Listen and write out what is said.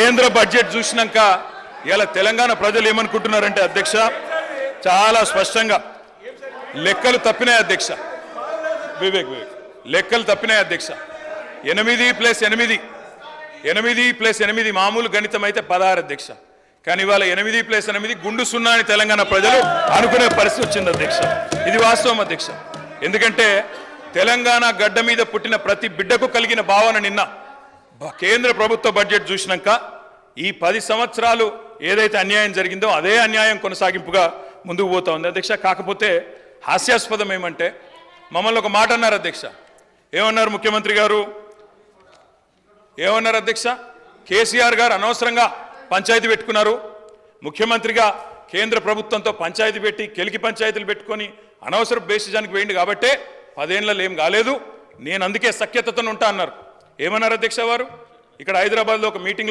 కేంద్ర బడ్జెట్ చూసినాక ఇలా తెలంగాణ ప్రజలు ఏమనుకుంటున్నారంటే అధ్యక్ష చాలా స్పష్టంగా లెక్కలు తప్పినాయి అధ్యక్ష. వివేక్ లెక్కలు తప్పినాయి అధ్యక్ష. 8+8 మామూలు గణితం అయితే 16 అధ్యక్ష. కానీ ఇవాళ 8+8 గుండు సున్నా అని తెలంగాణ ప్రజలు అనుకునే పరిస్థితి వచ్చింది అధ్యక్ష. ఇది వాస్తవం అధ్యక్ష. ఎందుకంటే తెలంగాణ గడ్డ మీద పుట్టిన ప్రతి బిడ్డకు కలిగిన భావన నిన్న కేంద్ర ప్రభుత్వ బడ్జెట్ చూసినాక ఈ 10 సంవత్సరాలు ఏదైతే అన్యాయం జరిగిందో అదే అన్యాయం కొనసాగింపుగా ముందుకు పోతా ఉంది అధ్యక్ష. కాకపోతే హాస్యాస్పదం ఏమంటే మమ్మల్ని ఒక మాట అన్నారు అధ్యక్ష. ఏమన్నారు ముఖ్యమంత్రి గారు? ఏమన్నారు అధ్యక్ష? కేసీఆర్ గారు అనవసరంగా పంచాయతీ పెట్టుకున్నారు, ముఖ్యమంత్రిగా కేంద్ర ప్రభుత్వంతో పంచాయతీ పెట్టి కెలికి పంచాయతీలు పెట్టుకొని అనవసర బేసిజానికి వేయండి కాబట్టే 10 ఏళ్ళలో ఏం కాలేదు, నేను అందుకే సఖ్యతతో ఉంటా అన్నారు. ఏమన్నారు అధ్యక్ష వారు? ఇక్కడ హైదరాబాద్లో ఒక మీటింగ్లో